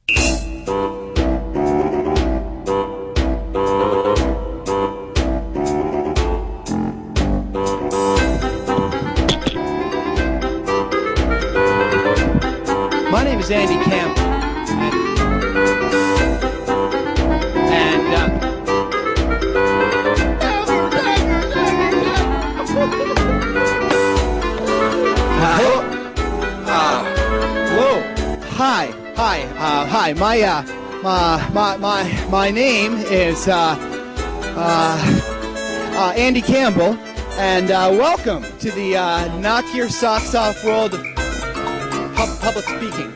My name is Andy Campbell, hello. Hi. My name is Andy Campbell, and welcome to the knock your socks off world of public speaking.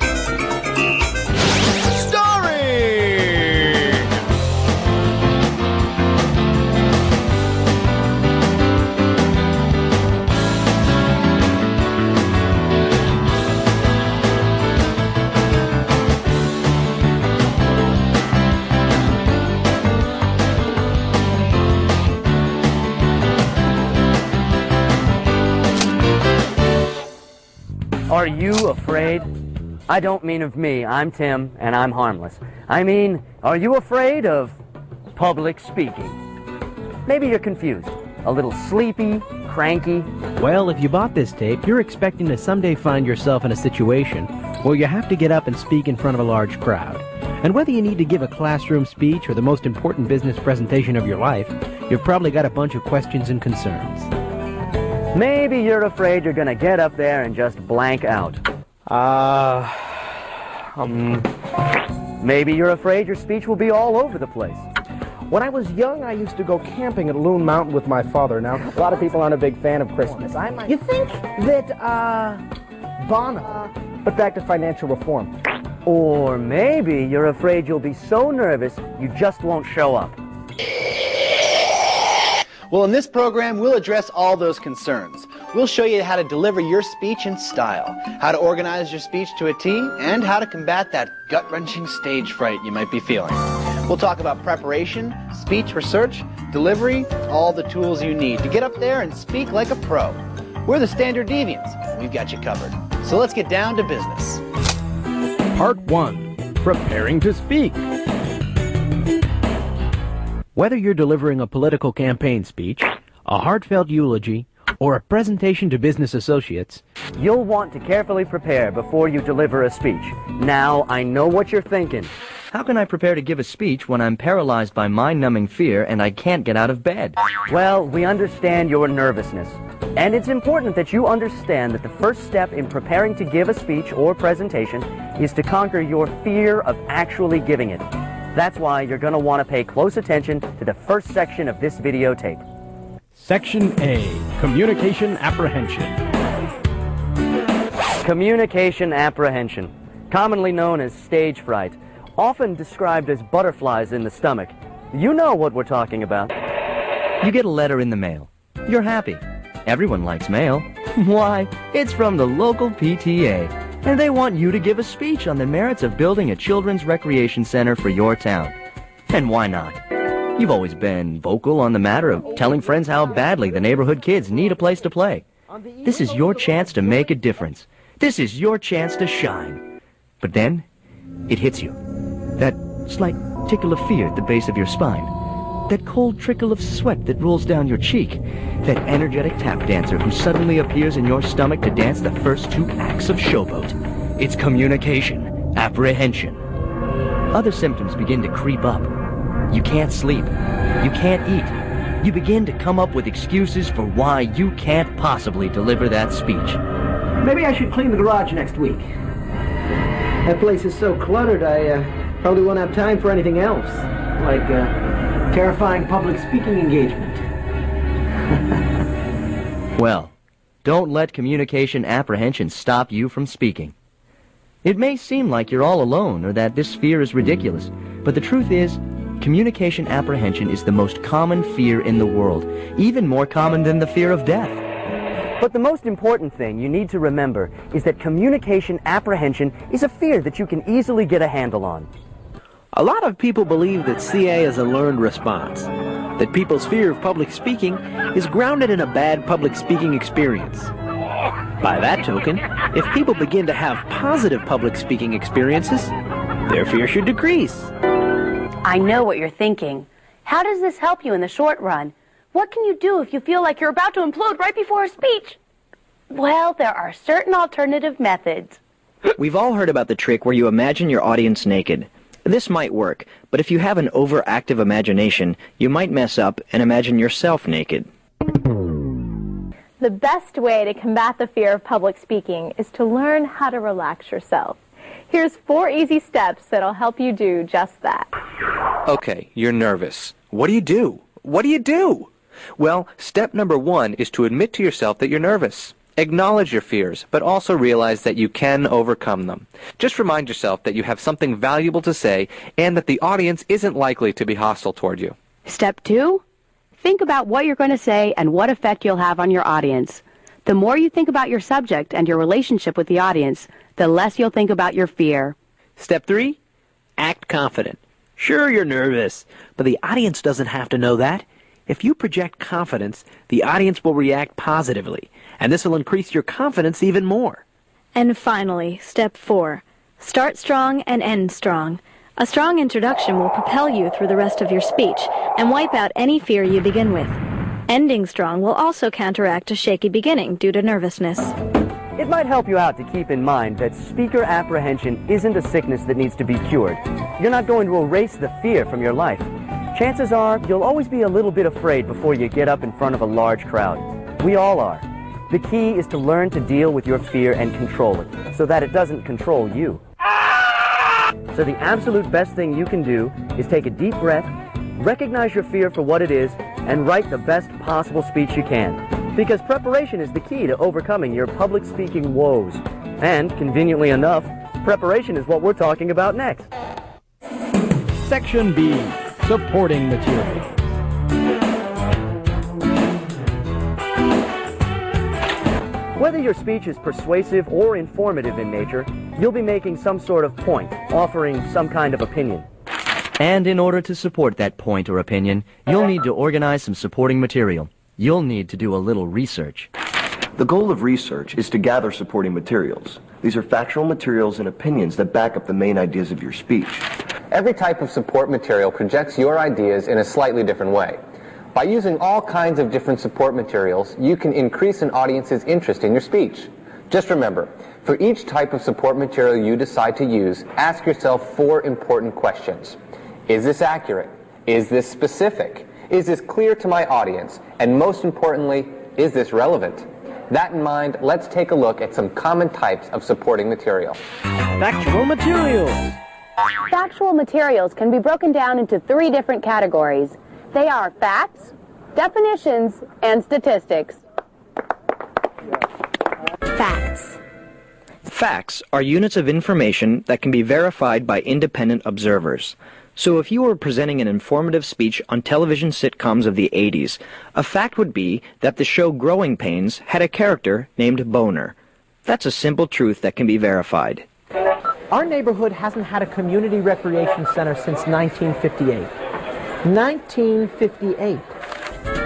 Are you afraid? I don't mean of me. I'm Tim, and I'm harmless. I mean, are you afraid of public speaking? Maybe you're confused, a little sleepy, cranky. Well, if you bought this tape, you're expecting to someday find yourself in a situation where you have to get up and speak in front of a large crowd. And whether you need to give a classroom speech or the most important business presentation of your life, you've probably got a bunch of questions and concerns. Maybe you're afraid you're gonna get up there and just blank out. Maybe you're afraid your speech will be all over the place. When I was young, I used to go camping at Loon Mountain with my father. Now, a lot of people aren't a big fan of Christmas. You think that, Bono... But back to financial reform. Or maybe you're afraid you'll be so nervous you just won't show up. Well, in this program, we'll address all those concerns. We'll show you how to deliver your speech in style, how to organize your speech to a T, and how to combat that gut-wrenching stage fright you might be feeling. We'll talk about preparation, speech research, delivery, all the tools you need to get up there and speak like a pro. We're the Standard Deviants, and we've got you covered. So let's get down to business. Part 1. Preparing to speak. Whether you're delivering a political campaign speech, a heartfelt eulogy, or a presentation to business associates, you'll want to carefully prepare before you deliver a speech. Now, I know what you're thinking. How can I prepare to give a speech when I'm paralyzed by mind-numbing fear and I can't get out of bed? Well, we understand your nervousness. And it's important that you understand that the first step in preparing to give a speech or presentation is to conquer your fear of actually giving it. That's why you're going to want to pay close attention to the first section of this videotape. Section A, Communication Apprehension. Communication apprehension, commonly known as stage fright, often described as butterflies in the stomach. You know what we're talking about. You get a letter in the mail. You're happy. Everyone likes mail. Why? It's from the local PTA. And they want you to give a speech on the merits of building a children's recreation center for your town. And why not? You've always been vocal on the matter of telling friends how badly the neighborhood kids need a place to play. This is your chance to make a difference. This is your chance to shine. But then, it hits you. That slight tickle of fear at the base of your spine. That cold trickle of sweat that rolls down your cheek. That energetic tap dancer who suddenly appears in your stomach to dance the first 2 acts of Showboat. It's communication apprehension. Other symptoms begin to creep up. You can't sleep. You can't eat. You begin to come up with excuses for why you can't possibly deliver that speech. Maybe I should clean the garage next week. That place is so cluttered, I probably won't have time for anything else. Like terrifying public speaking engagement. Well, don't let communication apprehension stop you from speaking. It may seem like you're all alone or that this fear is ridiculous, but the truth is, communication apprehension is the most common fear in the world, even more common than the fear of death. But the most important thing you need to remember is that communication apprehension is a fear that you can easily get a handle on. A lot of people believe that CA is a learned response, that people's fear of public speaking is grounded in a bad public speaking experience. By that token, if people begin to have positive public speaking experiences, their fear should decrease. I know what you're thinking. How does this help you in the short run? What can you do if you feel like you're about to implode right before a speech? Well, there are certain alternative methods. We've all heard about the trick where you imagine your audience naked. This might work, but if you have an overactive imagination, you might mess up and imagine yourself naked. The best way to combat the fear of public speaking is to learn how to relax yourself. Here's 4 easy steps that'll help you do just that. Okay, you're nervous. What do you do? What do you do? Well, step number 1 is to admit to yourself that you're nervous. Acknowledge your fears, but also realize that you can overcome them. Just remind yourself that you have something valuable to say and that the audience isn't likely to be hostile toward you. Step 2, think about what you're going to say and what effect you'll have on your audience. The more you think about your subject and your relationship with the audience, the less you'll think about your fear. Step 3, act confident. Sure, you're nervous, but the audience doesn't have to know that. If you project confidence, the audience will react positively, and this will increase your confidence even more. And finally, step 4, start strong and end strong. A strong introduction will propel you through the rest of your speech and wipe out any fear you begin with. Ending strong will also counteract a shaky beginning due to nervousness. It might help you out to keep in mind that speaker apprehension isn't a sickness that needs to be cured. You're not going to erase the fear from your life. Chances are you'll always be a little bit afraid before you get up in front of a large crowd. We all are. The key is to learn to deal with your fear and control it, so that it doesn't control you. So the absolute best thing you can do is take a deep breath, recognize your fear for what it is, and write the best possible speech you can. Because preparation is the key to overcoming your public speaking woes. And, conveniently enough, preparation is what we're talking about next. Section B, supporting material. Whether your speech is persuasive or informative in nature, you'll be making some sort of point, offering some kind of opinion. And in order to support that point or opinion, you'll need to organize some supporting material. You'll need to do a little research. The goal of research is to gather supporting materials. These are factual materials and opinions that back up the main ideas of your speech. Every type of support material projects your ideas in a slightly different way. By using all kinds of different support materials, you can increase an audience's interest in your speech. Just remember, for each type of support material you decide to use, ask yourself 4 important questions. Is this accurate? Is this specific? Is this clear to my audience? And most importantly, is this relevant? That in mind, let's take a look at some common types of supporting material. Factual materials. Factual materials can be broken down into 3 different categories. They are facts, definitions, and statistics. Facts. Facts are units of information that can be verified by independent observers. So if you were presenting an informative speech on television sitcoms of the 80s, a fact would be that the show Growing Pains had a character named Boner. That's a simple truth that can be verified. Our neighborhood hasn't had a community recreation center since 1958. 1958.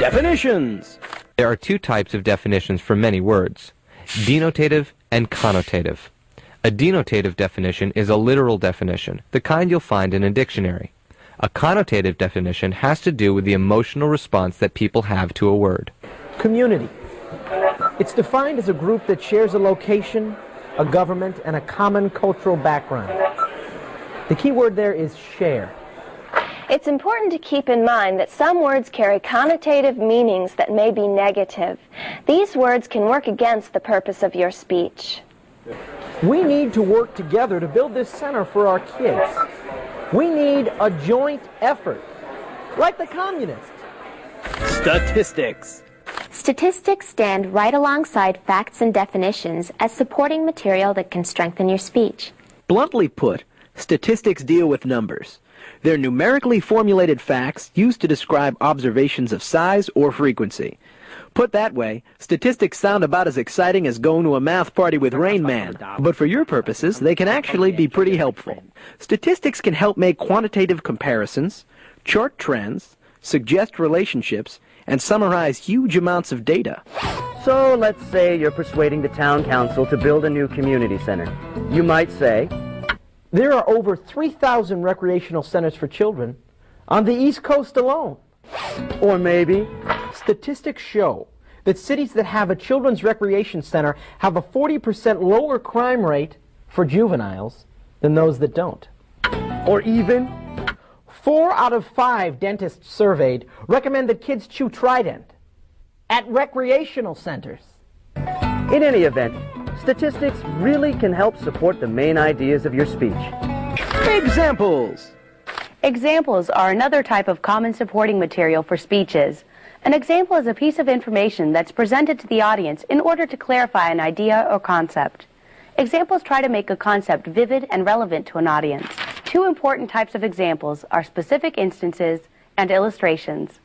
Definitions. There are 2 types of definitions for many words: denotative and connotative. A denotative definition is a literal definition, the kind you'll find in a dictionary. A connotative definition has to do with the emotional response that people have to a word. Community. It's defined as a group that shares a location, a government, and a common cultural background. The key word there is share. It's important to keep in mind that some words carry connotative meanings that may be negative. These words can work against the purpose of your speech. We need to work together to build this center for our kids. We need a joint effort, like the communists. Statistics. Statistics stand right alongside facts and definitions as supporting material that can strengthen your speech. Bluntly put, statistics deal with numbers. They're numerically formulated facts used to describe observations of size or frequency. Put that way, statistics sound about as exciting as going to a math party with Rain Man. But for your purposes, they can actually be pretty helpful. Statistics can help make quantitative comparisons, chart trends, suggest relationships, and summarize huge amounts of data. So let's say you're persuading the town council to build a new community center. You might say, There are over 3,000 recreational centers for children on the East Coast alone. Or maybe Statistics show that cities that have a children's recreation center have a 40% lower crime rate for juveniles than those that don't. Or even 4 out of 5 dentists surveyed recommend that kids chew Trident at recreational centers. In any event, statistics really can help support the main ideas of your speech. examples. Examples are another type of common supporting material for speeches. An example is a piece of information that's presented to the audience in order to clarify an idea or concept. Examples try to make a concept vivid and relevant to an audience. Two important types of examples are specific instances and illustrations.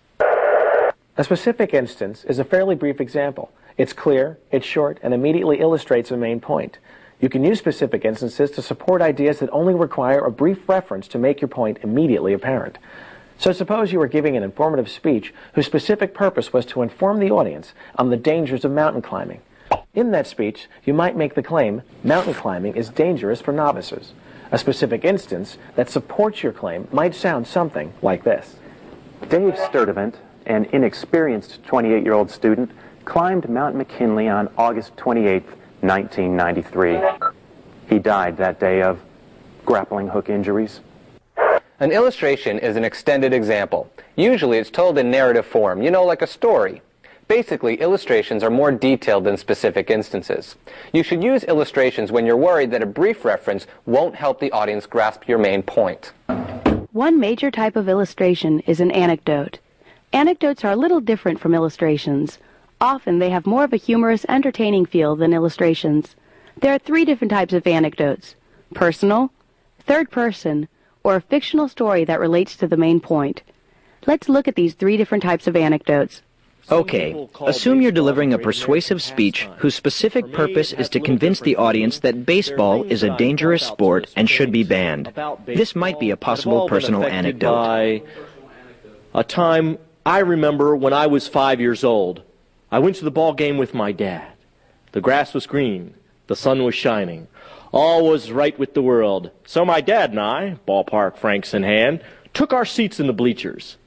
A specific instance is a fairly brief example. It's clear, it's short, and immediately illustrates a main point. You can use specific instances to support ideas that only require a brief reference to make your point immediately apparent. So suppose you were giving an informative speech whose specific purpose was to inform the audience on the dangers of mountain climbing. In that speech, you might make the claim, mountain climbing is dangerous for novices. A specific instance that supports your claim might sound something like this. Dave Sturdivant, an inexperienced 28-year-old student, climbed Mount McKinley on August 28, 1993. He died that day of grappling hook injuries. An illustration is an extended example. Usually it's told in narrative form, like a story. Basically, illustrations are more detailed than specific instances. You should use illustrations when you're worried that a brief reference won't help the audience grasp your main point. One major type of illustration is an anecdote. Anecdotes are a little different from illustrations. Often they have more of a humorous, entertaining feel than illustrations. There are 3 different types of anecdotes: personal, third person, or a fictional story that relates to the main point. Let's look at these 3 different types of anecdotes. Okay, assume you're delivering a persuasive speech whose specific purpose is to convince the audience that baseball is a dangerous sport and should be banned. This might be a possible personal anecdote. A time I remember when I was 5 years old. I went to the ball game with my dad. The grass was green. The sun was shining. All was right with the world. So my dad and I, ballpark francs in hand, took our seats in the bleachers.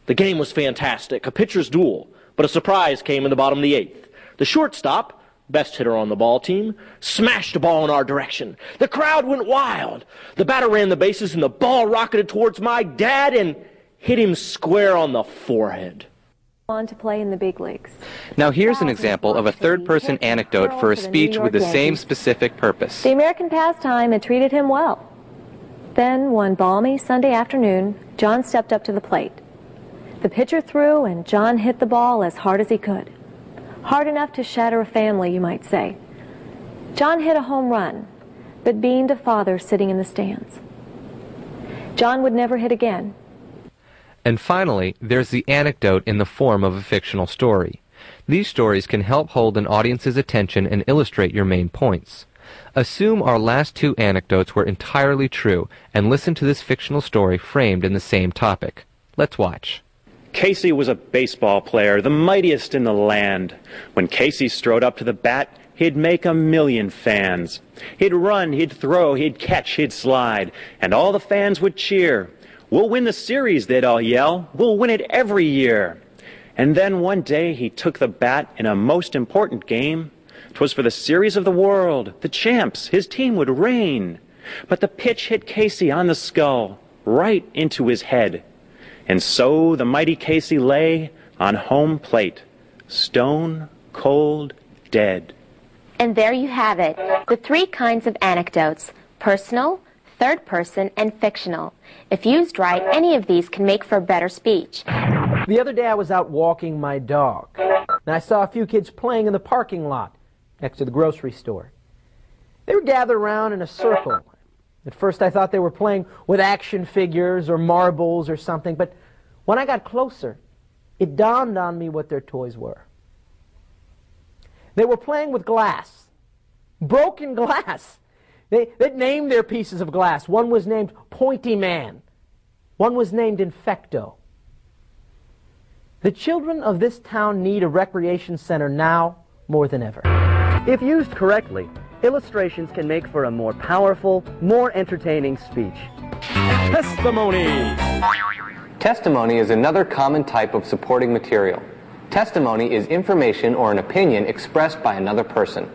The game was fantastic, a pitcher's duel, but a surprise came in the bottom of the 8th. The shortstop, best hitter on the ball team, smashed a ball in our direction. The crowd went wild. The batter ran the bases and the ball rocketed towards my dad and hit him square on the forehead. On to play in the big leagues. Now here's an example of a third-person anecdote for a speech with the same specific purpose. The American pastime had treated him well. Then, one balmy Sunday afternoon, John stepped up to the plate. The pitcher threw, and John hit the ball as hard as he could. Hard enough to shatter a family, you might say. John hit a home run, but beamed a father sitting in the stands. John would never hit again. And finally, there's the anecdote in the form of a fictional story. These stories can help hold an audience's attention and illustrate your main points. Assume our last 2 anecdotes were entirely true, and listen to this fictional story framed in the same topic. Let's watch. Casey was a baseball player, the mightiest in the land. When Casey strode up to the bat, he'd make 1,000,000 fans. He'd run, he'd throw, he'd catch, he'd slide, and all the fans would cheer. "We'll win the series," they'd all yell. "We'll win it every year." And then one day he took the bat in a most important game. 'Twas for the series of the world, the champs, his team would reign. But the pitch hit Casey on the skull, right into his head. And so the mighty Casey lay on home plate, stone cold dead. And there you have it, the 3 kinds of anecdotes: personal, third person, and fictional. If used right, any of these can make for a better speech. The other day I was out walking my dog, and I saw a few kids playing in the parking lot next to the grocery store. They were gathered around in a circle. At first I thought they were playing with action figures or marbles or something, but when I got closer, it dawned on me what their toys were. They were playing with glass, broken glass. They named their pieces of glass. One was named Pointy Man. One was named Infecto. The children of this town need a recreation center now more than ever. If used correctly, illustrations can make for a more powerful, more entertaining speech. Testimony! Testimony is another common type of supporting material. Testimony is information or an opinion expressed by another person.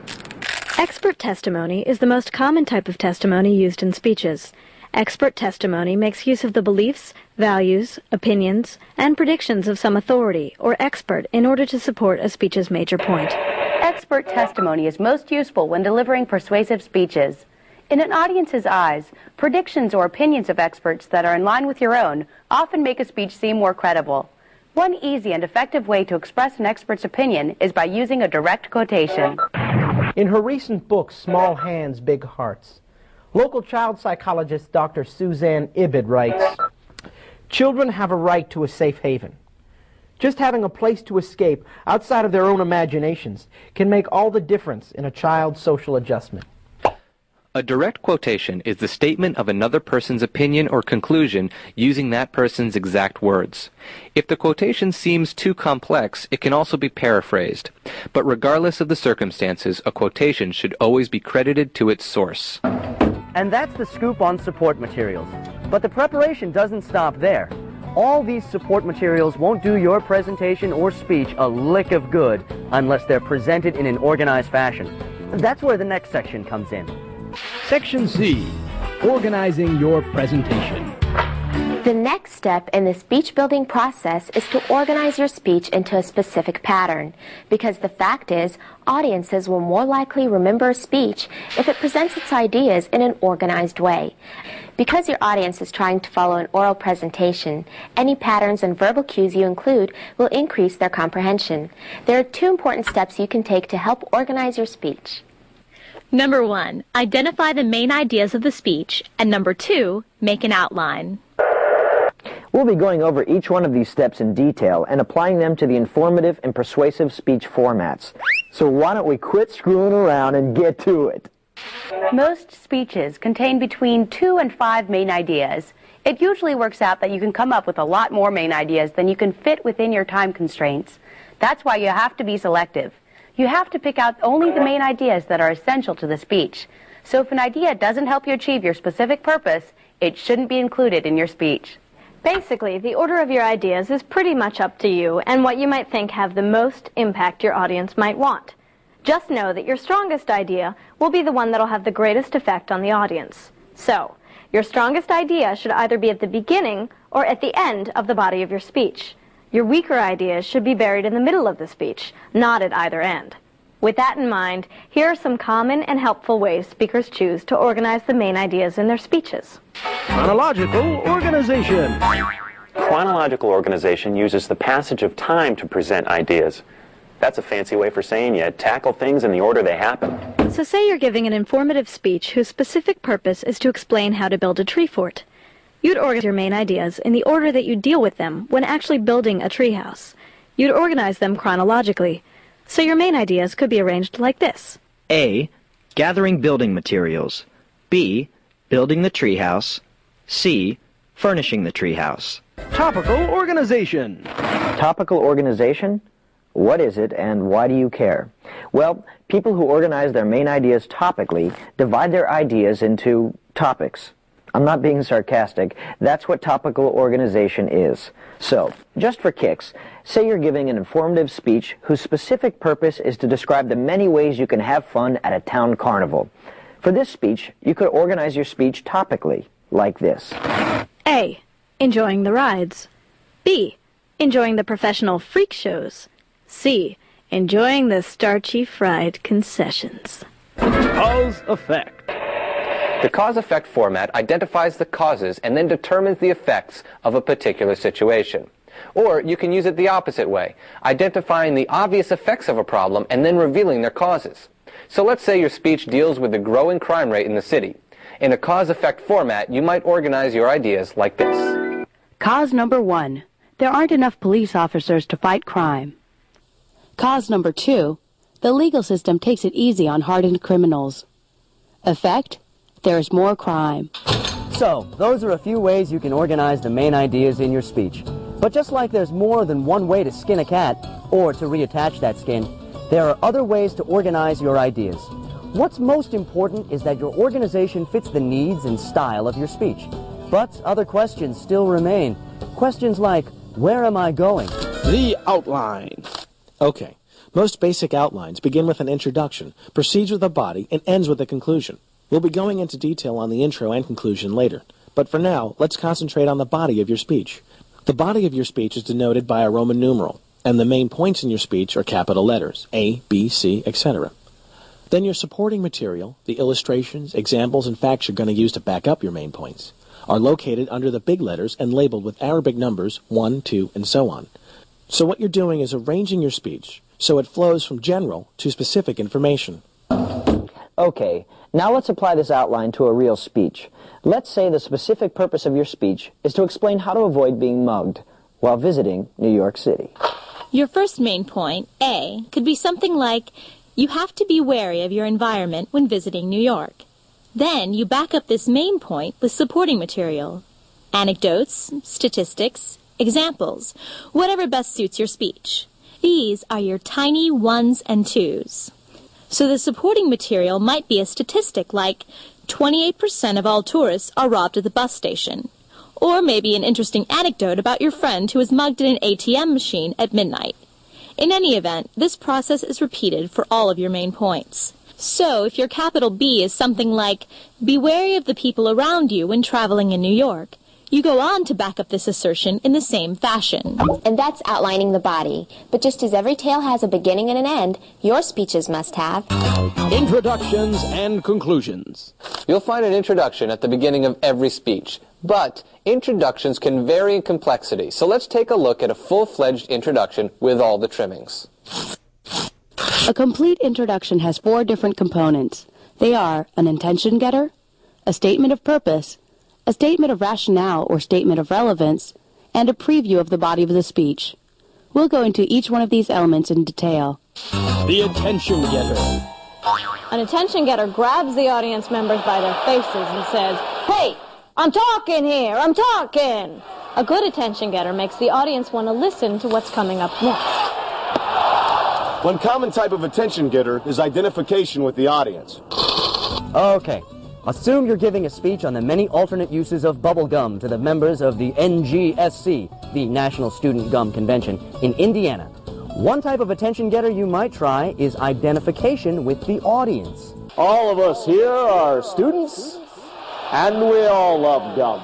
Expert testimony is the most common type of testimony used in speeches. Expert testimony makes use of the beliefs, values, opinions, and predictions of some authority or expert in order to support a speech's major point. Expert testimony is most useful when delivering persuasive speeches. In an audience's eyes, predictions or opinions of experts that are in line with your own often make a speech seem more credible. One easy and effective way to express an expert's opinion is by using a direct quotation. In her recent book, Small Hands, Big Hearts, local child psychologist Dr. Suzanne Ibid writes, "Children have a right to a safe haven. Just having a place to escape outside of their own imaginations can make all the difference in a child's social adjustment." A direct quotation is the statement of another person's opinion or conclusion using that person's exact words. If the quotation seems too complex, it can also be paraphrased. But regardless of the circumstances, a quotation should always be credited to its source. And that's the scoop on support materials. But the preparation doesn't stop there. All these support materials won't do your presentation or speech a lick of good unless they're presented in an organized fashion. That's where the next section comes in. Section C, organizing your presentation. The next step in the speech building process is to organize your speech into a specific pattern, because the fact is, audiences will more likely remember a speech if it presents its ideas in an organized way. Because your audience is trying to follow an oral presentation, any patterns and verbal cues you include will increase their comprehension. There are two important steps you can take to help organize your speech. Number 1, identify the main ideas of the speech, and number 2, make an outline. We'll be going over each one of these steps in detail and applying them to the informative and persuasive speech formats. So why don't we quit screwing around and get to it? Most speeches contain between 2 and 5 main ideas. It usually works out that you can come up with a lot more main ideas than you can fit within your time constraints. That's why you have to be selective. You have to pick out only the main ideas that are essential to the speech. So if an idea doesn't help you achieve your specific purpose, it shouldn't be included in your speech. Basically, the order of your ideas is pretty much up to you and what you might think have the most impact your audience might want. Just know that your strongest idea will be the one that will have the greatest effect on the audience. So, your strongest idea should either be at the beginning or at the end of the body of your speech. Your weaker ideas should be buried in the middle of the speech, not at either end. With that in mind, here are some common and helpful ways speakers choose to organize the main ideas in their speeches. Chronological organization. Chronological organization uses the passage of time to present ideas. That's a fancy way for saying you tackle things in the order they happen. So say you're giving an informative speech whose specific purpose is to explain how to build a tree fort. You'd organize your main ideas in the order that you deal with them when actually building a treehouse. You'd organize them chronologically. So your main ideas could be arranged like this. A. Gathering building materials. B. Building the treehouse. C. Furnishing the treehouse. Topical organization. Topical organization? What is it and why do you care? Well, people who organize their main ideas topically divide their ideas into topics. I'm not being sarcastic. That's what topical organization is. So, just for kicks, say you're giving an informative speech whose specific purpose is to describe the many ways you can have fun at a town carnival. For this speech, you could organize your speech topically, like this. A. Enjoying the rides. B. Enjoying the professional freak shows. C. Enjoying the starchy fried concessions. Cause-effect. The cause-effect format identifies the causes and then determines the effects of a particular situation. Or you can use it the opposite way, identifying the obvious effects of a problem and then revealing their causes. So let's say your speech deals with the growing crime rate in the city. In a cause-effect format, you might organize your ideas like this. Cause number 1, there aren't enough police officers to fight crime. Cause number 2, the legal system takes it easy on hardened criminals. Effect, there is more crime. So, those are a few ways you can organize the main ideas in your speech. But just like there's more than one way to skin a cat, or to reattach that skin, there are other ways to organize your ideas. What's most important is that your organization fits the needs and style of your speech. But other questions still remain. Questions like, where am I going? The outline. Okay. Most basic outlines begin with an introduction, proceeds with a body, and ends with a conclusion. We'll be going into detail on the intro and conclusion later. But for now, let's concentrate on the body of your speech. The body of your speech is denoted by a Roman numeral, and the main points in your speech are capital letters, A, B, C, etc. Then your supporting material, the illustrations, examples, and facts you're going to use to back up your main points, are located under the big letters and labeled with Arabic numbers 1, 2, and so on. So what you're doing is arranging your speech so it flows from general to specific information. Okay, now let's apply this outline to a real speech. Let's say the specific purpose of your speech is to explain how to avoid being mugged while visiting New York City. Your first main point, A, could be something like, you have to be wary of your environment when visiting New York. Then you back up this main point with supporting material. Anecdotes, statistics, examples, whatever best suits your speech. These are your tiny ones and twos. So the supporting material might be a statistic like 28% of all tourists are robbed at the bus station. Or maybe an interesting anecdote about your friend who was mugged in an ATM machine at midnight. In any event, this process is repeated for all of your main points. So if your capital B is something like, be wary of the people around you when traveling in New York, you go on to back up this assertion in the same fashion. And that's outlining the body. But just as every tale has a beginning and an end, your speeches must have introductions and conclusions. You'll find an introduction at the beginning of every speech, but introductions can vary in complexity, so let's take a look at a full-fledged introduction with all the trimmings. A complete introduction has 4 different components. They are an intention getter, a statement of purpose, a statement of rationale or statement of relevance, and a preview of the body of the speech. We'll go into each one of these elements in detail. The attention getter. An attention getter grabs the audience members by their faces and says, "Hey, I'm talking here, I'm talking!" A good attention getter makes the audience want to listen to what's coming up next. One common type of attention getter is identification with the audience. Okay. Assume you're giving a speech on the many alternate uses of bubble gum to the members of the NGSC, the National Student Gum Convention, in Indiana. One type of attention getter you might try is identification with the audience. All of us here are students, and we all love gum.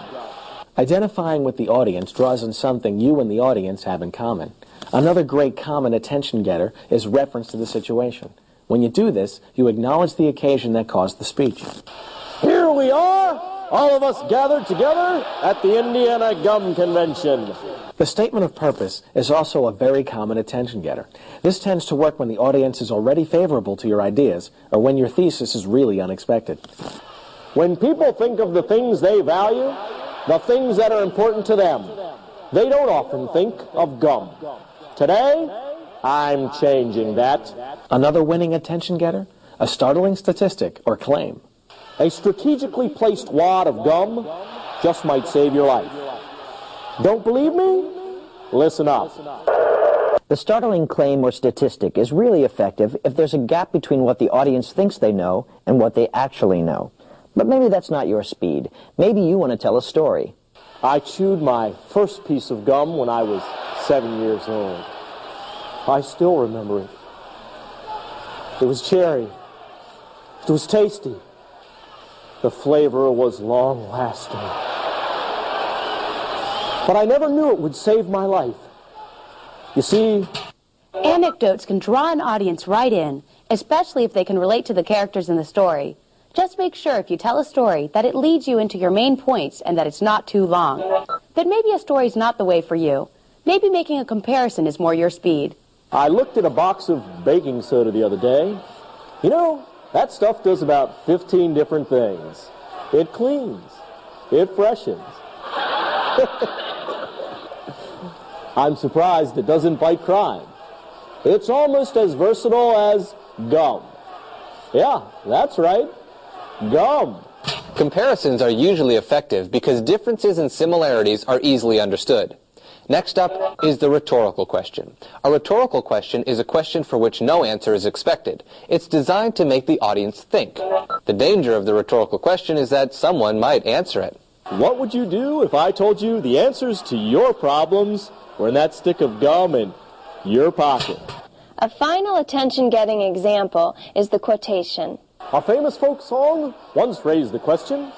Identifying with the audience draws on something you and the audience have in common. Another great common attention getter is reference to the situation. When you do this, you acknowledge the occasion that caused the speech. Here we are, all of us gathered together at the Indiana Gum Convention. The statement of purpose is also a very common attention getter. This tends to work when the audience is already favorable to your ideas or when your thesis is really unexpected. When people think of the things they value, the things that are important to them, they don't often think of gum. Today, I'm changing that. Another winning attention getter? A startling statistic or claim. A strategically placed wad of gum just might save your life. Don't believe me? Listen up. The startling claim or statistic is really effective if there's a gap between what the audience thinks they know and what they actually know. But maybe that's not your speed. Maybe you want to tell a story. I chewed my first piece of gum when I was 7 years old. I still remember it. It was cherry. It was tasty. The flavor was long-lasting. But I never knew it would save my life. You see, Anecdotes can draw an audience right in, especially if they can relate to the characters in the story. Just make sure if you tell a story that it leads you into your main points and that it's not too long. Then maybe a story's not the way for you. Maybe making a comparison is more your speed. I looked at a box of baking soda the other day. You know, that stuff does about 15 different things. It cleans. It freshens. I'm surprised it doesn't fight crime. It's almost as versatile as gum. Yeah, that's right. Gum. Comparisons are usually effective because differences and similarities are easily understood. Next up is the rhetorical question. A rhetorical question is a question for which no answer is expected. It's designed to make the audience think. The danger of the rhetorical question is that someone might answer it. What would you do if I told you the answers to your problems were in that stick of gum in your pocket? A final attention-getting example is the quotation. A famous folk song once raised the question,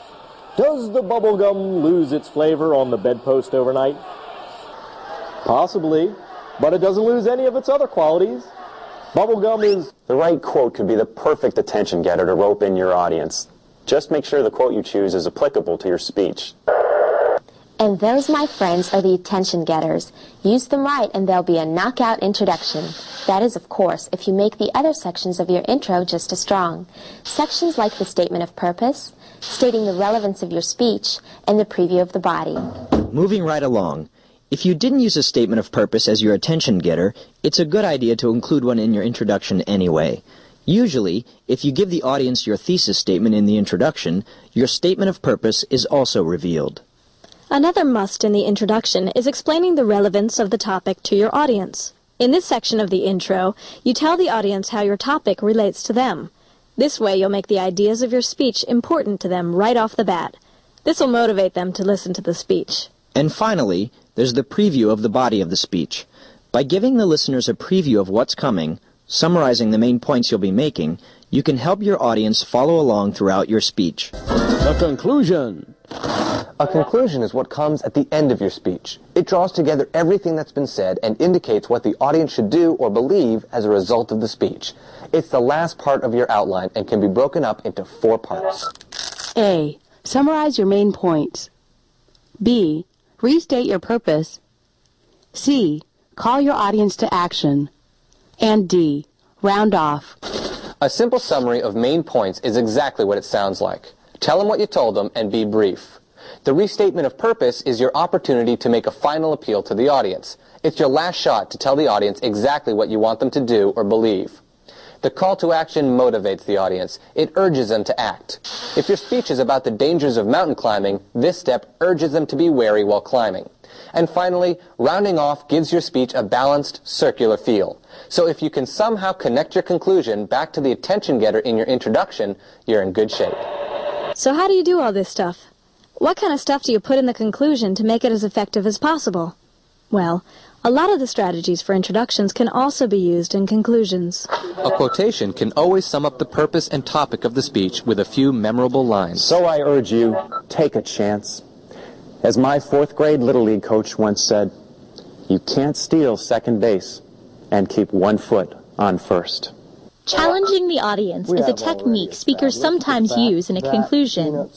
does the bubble gum lose its flavor on the bedpost overnight? Possibly, but it doesn't lose any of its other qualities. Bubblegum is... The right quote could be the perfect attention getter to rope in your audience. Just make sure the quote you choose is applicable to your speech. And those, my friends, are the attention getters. Use them right and they'll be a knockout introduction. That is, of course, if you make the other sections of your intro just as strong. Sections like the statement of purpose, stating the relevance of your speech, and the preview of the body. Moving right along. If you didn't use a statement of purpose as your attention getter, it's a good idea to include one in your introduction anyway. Usually, if you give the audience your thesis statement in the introduction, your statement of purpose is also revealed. Another must in the introduction is explaining the relevance of the topic to your audience. In this section of the intro, you tell the audience how your topic relates to them. This way you'll make the ideas of your speech important to them right off the bat. This will motivate them to listen to the speech. And finally, there's the preview of the body of the speech. By giving the listeners a preview of what's coming, summarizing the main points you'll be making, you can help your audience follow along throughout your speech. The conclusion. A conclusion is what comes at the end of your speech. It draws together everything that's been said and indicates what the audience should do or believe as a result of the speech. It's the last part of your outline and can be broken up into 4 parts. A. Summarize your main points. B. Restate your purpose. C. Call your audience to action. And D. Round off. A simple summary of main points is exactly what it sounds like. Tell them what you told them and be brief. The restatement of purpose is your opportunity to make a final appeal to the audience. It's your last shot to tell the audience exactly what you want them to do or believe. The call to action motivates the audience. It urges them to act. If your speech is about the dangers of mountain climbing, this step urges them to be wary while climbing. And finally, rounding off gives your speech a balanced, circular feel. So if you can somehow connect your conclusion back to the attention getter in your introduction, you're in good shape. So how do you do all this stuff? What kind of stuff do you put in the conclusion to make it as effective as possible? Well, a lot of the strategies for introductions can also be used in conclusions. A quotation can always sum up the purpose and topic of the speech with a few memorable lines. So I urge you, take a chance. As my 4th grade Little League coach once said, you can't steal second base and keep 1 foot on first. Challenging the audience is a technique speakers sometimes use in a conclusion.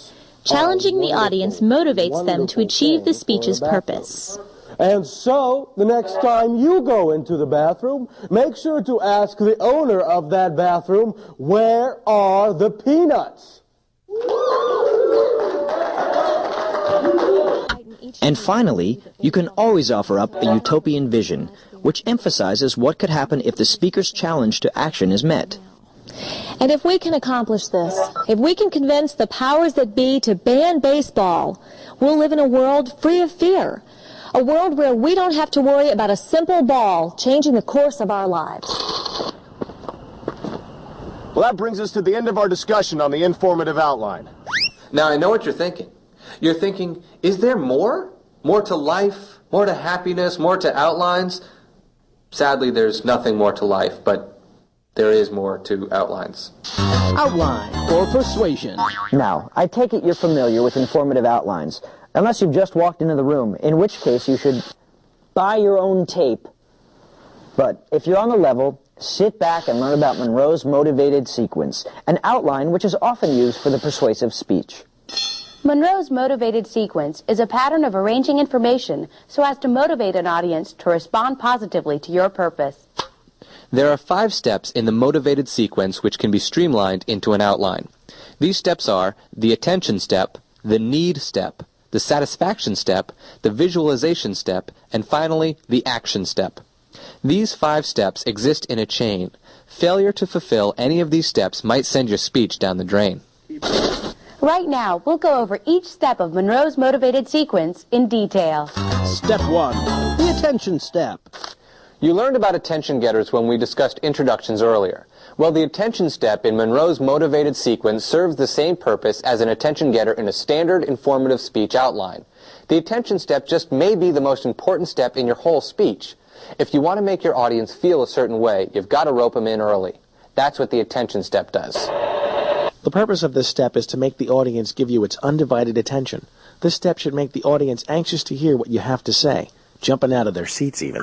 Challenging the audience motivates them to achieve the speech's purpose. And so, the next time you go into the bathroom, make sure to ask the owner of that bathroom, where are the peanuts? And finally, you can always offer up a utopian vision, which emphasizes what could happen if the speaker's challenge to action is met. And if we can accomplish this, if we can convince the powers that be to ban baseball, we'll live in a world free of fear. A world where we don't have to worry about a simple ball changing the course of our lives. Well, that brings us to the end of our discussion on the informative outline. Now, I know what you're thinking. You're thinking, is there more? More to life? More to happiness? More to outlines? Sadly, there's nothing more to life, but there is more to outlines. Outline or persuasion. Now, I take it you're familiar with informative outlines, unless you've just walked into the room, in which case you should buy your own tape. But if you're on the level, sit back and learn about Monroe's motivated sequence, an outline which is often used for the persuasive speech. Monroe's motivated sequence is a pattern of arranging information so as to motivate an audience to respond positively to your purpose. There are 5 steps in the motivated sequence which can be streamlined into an outline. These steps are the attention step, the need step, the satisfaction step, the visualization step, and finally, the action step. These 5 steps exist in a chain. Failure to fulfill any of these steps might send your speech down the drain. Right now, we'll go over each step of Monroe's motivated sequence in detail. Step 1, the attention step. You learned about attention getters when we discussed introductions earlier. Well, the attention step in Monroe's motivated sequence serves the same purpose as an attention getter in a standard informative speech outline. The attention step just may be the most important step in your whole speech. If you want to make your audience feel a certain way, you've got to rope them in early. That's what the attention step does. The purpose of this step is to make the audience give you its undivided attention. This step should make the audience anxious to hear what you have to say, jumping out of their seats even.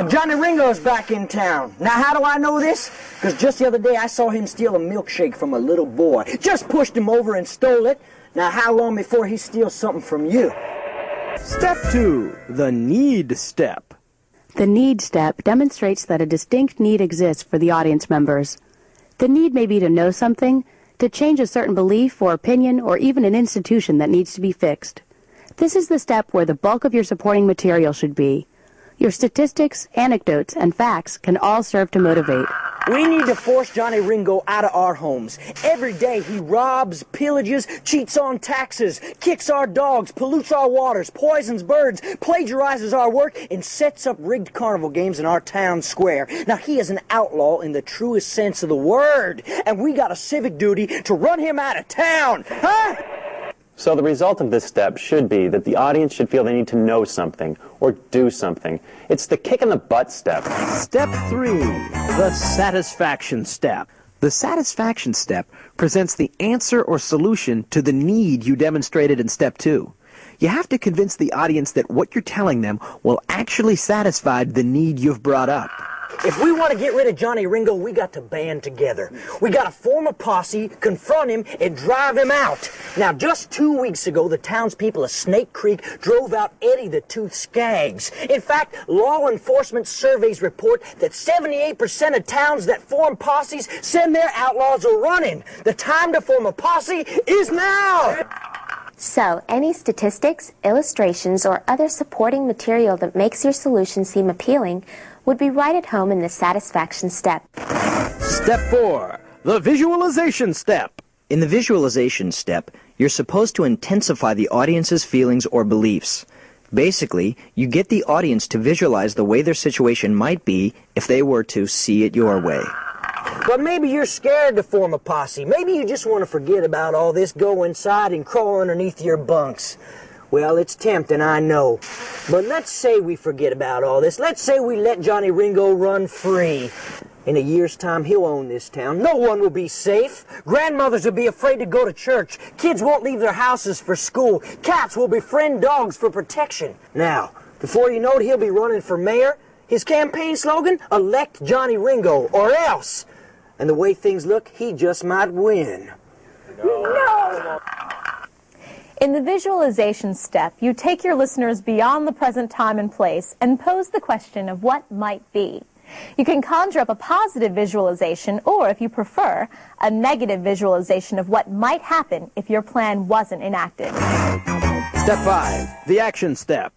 Johnny Ringo's back in town. Now, how do I know this? Because just the other day I saw him steal a milkshake from a little boy. Just pushed him over and stole it. Now, how long before he steals something from you? Step 2, the need step. The need step demonstrates that a distinct need exists for the audience members. The need may be to know something, to change a certain belief or opinion, or even an institution that needs to be fixed. This is the step where the bulk of your supporting material should be. Your statistics, anecdotes, and facts can all serve to motivate. We need to force Johnny Ringo out of our homes. Every day he robs, pillages, cheats on taxes, kicks our dogs, pollutes our waters, poisons birds, plagiarizes our work, and sets up rigged carnival games in our town square. Now, he is an outlaw in the truest sense of the word, and we got a civic duty to run him out of town. Huh? So the result of this step should be that the audience should feel they need to know something or do something. It's the kick in the butt step. Step 3, the satisfaction step. The satisfaction step presents the answer or solution to the need you demonstrated in step 2. You have to convince the audience that what you're telling them will actually satisfy the need you've brought up. If we want to get rid of Johnny Ringo, we got to band together. We got to form a posse, confront him, and drive him out. Now, just 2 weeks ago, the townspeople of Snake Creek drove out Eddie the Tooth Skaggs. In fact, law enforcement surveys report that 78% of towns that form posses send their outlaws a-running. The time to form a posse is now! So, any statistics, illustrations, or other supporting material that makes your solution seem appealing would be right at home in the satisfaction step. Step 4, the visualization step. In the visualization step, you're supposed to intensify the audience's feelings or beliefs. Basically, you get the audience to visualize the way their situation might be if they were to see it your way. But maybe you're scared to form a posse. Maybe you just want to forget about all this, go inside and crawl underneath your bunks. Well, it's tempting, I know. But let's say we forget about all this. Let's say we let Johnny Ringo run free. In a year's time, he'll own this town. No one will be safe. Grandmothers will be afraid to go to church. Kids won't leave their houses for school. Cats will befriend dogs for protection. Now, before you know it, he'll be running for mayor. His campaign slogan, elect Johnny Ringo, or else. And the way things look, he just might win. No! In the visualization step, you take your listeners beyond the present time and place and pose the question of what might be. You can conjure up a positive visualization or, if you prefer, a negative visualization of what might happen if your plan wasn't enacted. Step 5, the action step.